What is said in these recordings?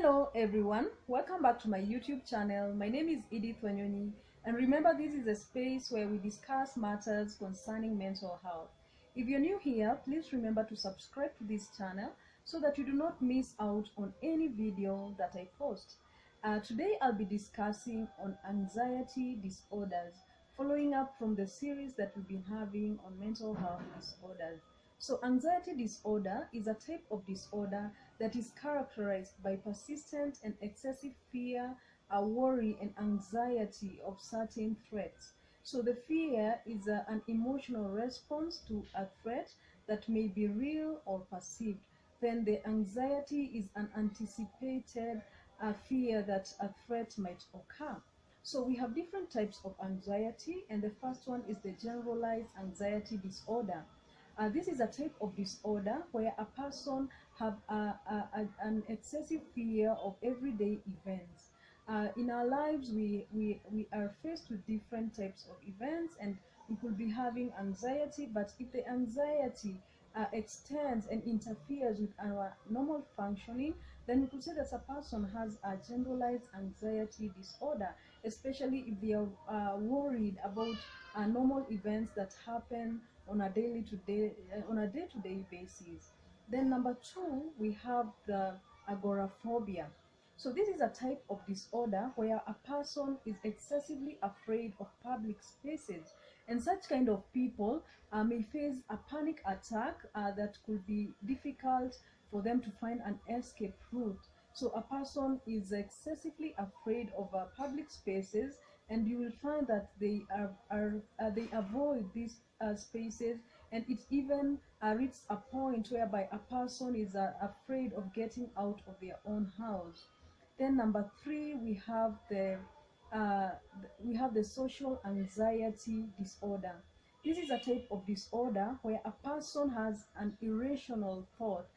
Hello everyone, welcome back to my YouTube channel. My name is Edith Wanyoni, and remember, this is a space where we discuss matters concerning mental health. If you're new here, please remember to subscribe to this channel so that you do not miss out on any video that I post. Today I'll be discussing on anxiety disorders, following up from the series that we've been having on mental health disorders. So anxiety disorder is a type of disorder that is characterized by persistent and excessive fear, worry, and anxiety of certain threats. So the fear is an emotional response to a threat that may be real or perceived. Then the anxiety is an anticipated fear that a threat might occur. So we have different types of anxiety, and the first one is the generalized anxiety disorder. This is a type of disorder where a person have an excessive fear of everyday events. In our lives, we are faced with different types of events, and we could be having anxiety, but if the anxiety extends and interferes with our normal functioning, then we could say that a person has a generalized anxiety disorder, especially if they are worried about normal events that happen on a day-to-day basis. Then number two, we have the agoraphobia. So this is a type of disorder where a person is excessively afraid of public spaces, and such kind of people may face a panic attack that could be difficult for them to find an escape route. So a person is excessively afraid of public spaces, and you will find that they avoid these spaces, and it even reaches a point whereby a person is afraid of getting out of their own house. Then number three, uh, we have the social anxiety disorder. This is a type of disorder where a person has an irrational thought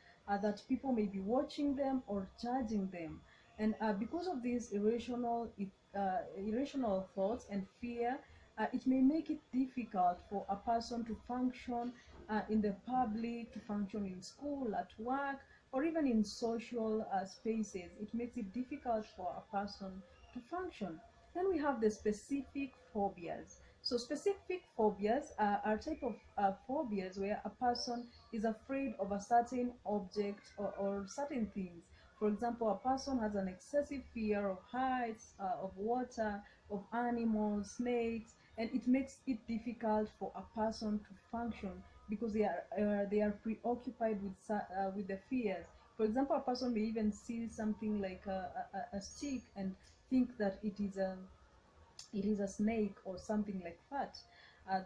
that people may be watching them or judging them, and because of these irrational thoughts and fear, it may make it difficult for a person to function in the public, to function in school, at work, or even in social spaces. It makes it difficult for a person to function. Then we have the specific phobias. So specific phobias are type of phobias where a person is afraid of a certain object or certain things. For example, a person has an excessive fear of heights, of water, of animals, snakes, and it makes it difficult for a person to function because they are preoccupied with the fears. For example, a person may even see something like a stick and think that it is a snake or something like that.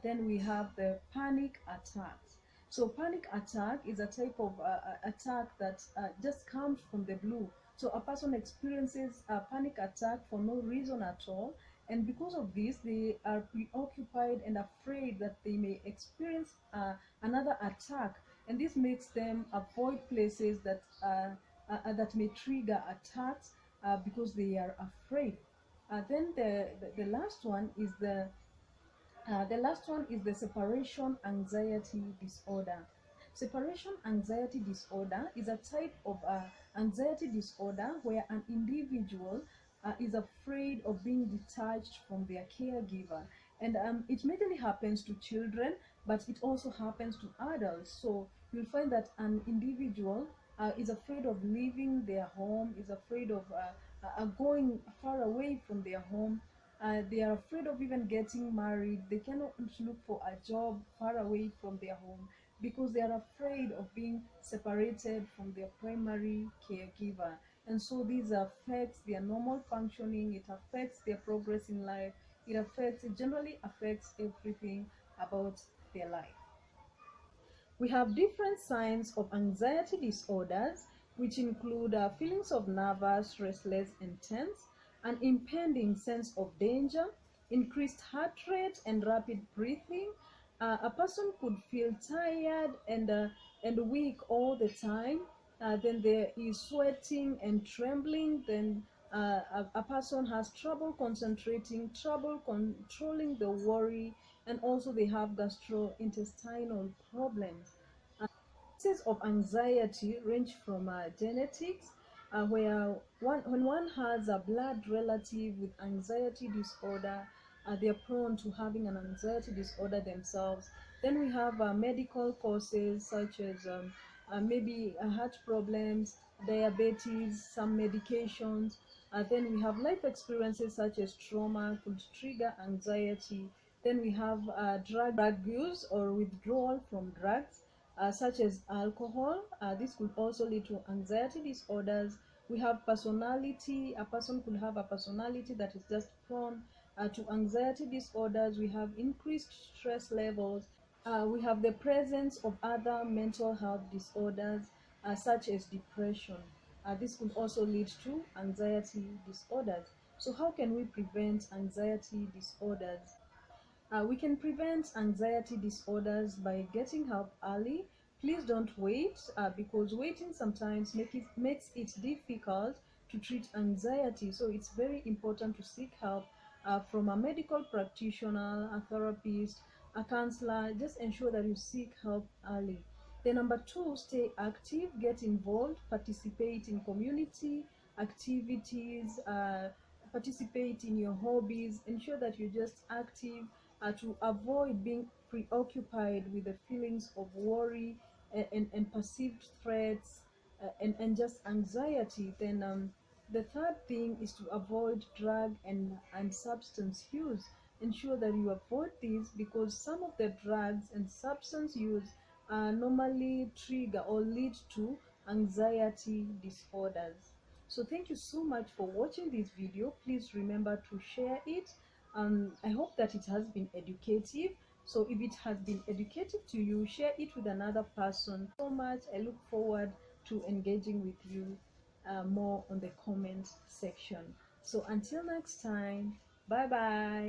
Then we have the panic attacks. So panic attack is a type of attack that just comes from the blue. So a person experiences a panic attack for no reason at all, and because of this, they are preoccupied and afraid that they may experience another attack, and this makes them avoid places that may trigger attacks because they are afraid. Then the last one is the separation anxiety disorder. Separation anxiety disorder is a type of anxiety disorder where an individual is afraid of being detached from their caregiver, and it mainly happens to children, but it also happens to adults. So you'll find that an individual is afraid of leaving their home, is afraid of going far away from their home. They are afraid of even getting married. They cannot look for a job far away from their home because they are afraid of being separated from their primary caregiver. And so this affects their normal functioning, it affects their progress in life, it generally affects everything about their life. We have different signs of anxiety disorders, which include feelings of nervous, restless, and tense, an impending sense of danger, increased heart rate, and rapid breathing. A person could feel tired and weak all the time. Then there is sweating and trembling. Then a person has trouble concentrating, trouble controlling the worry, and also they have gastrointestinal problems. Causes of anxiety range from genetics, where when one has a blood relative with anxiety disorder, they are prone to having an anxiety disorder themselves. Then we have medical causes such as maybe heart problems, diabetes, some medications. Then we have life experiences such as trauma could trigger anxiety. Then we have drug use or withdrawal from drugs, such as alcohol. This could also lead to anxiety disorders. We have personality. A person could have a personality that is just prone to anxiety disorders. We have increased stress levels. We have the presence of other mental health disorders, such as depression. This could also lead to anxiety disorders. So how can we prevent anxiety disorders? We can prevent anxiety disorders by getting help early. Please don't wait, because waiting sometimes makes it difficult to treat anxiety. So it's very important to seek help from a medical practitioner, a therapist, a counselor. Just ensure that you seek help early. Then number two, stay active, get involved, participate in community activities, participate in your hobbies. Ensure that you're just active, to avoid being preoccupied with the feelings of worry and perceived threats, and just anxiety. Then the third thing is to avoid drug and substance use. Ensure that you avoid these, because some of the drugs and substance use normally trigger or lead to anxiety disorders. So thank you so much for watching this video. Please remember to share it. I hope that it has been educative. So if it has been educative to you, share it with another person. So much. I look forward to engaging with you more on the comment section. So until next time, bye bye.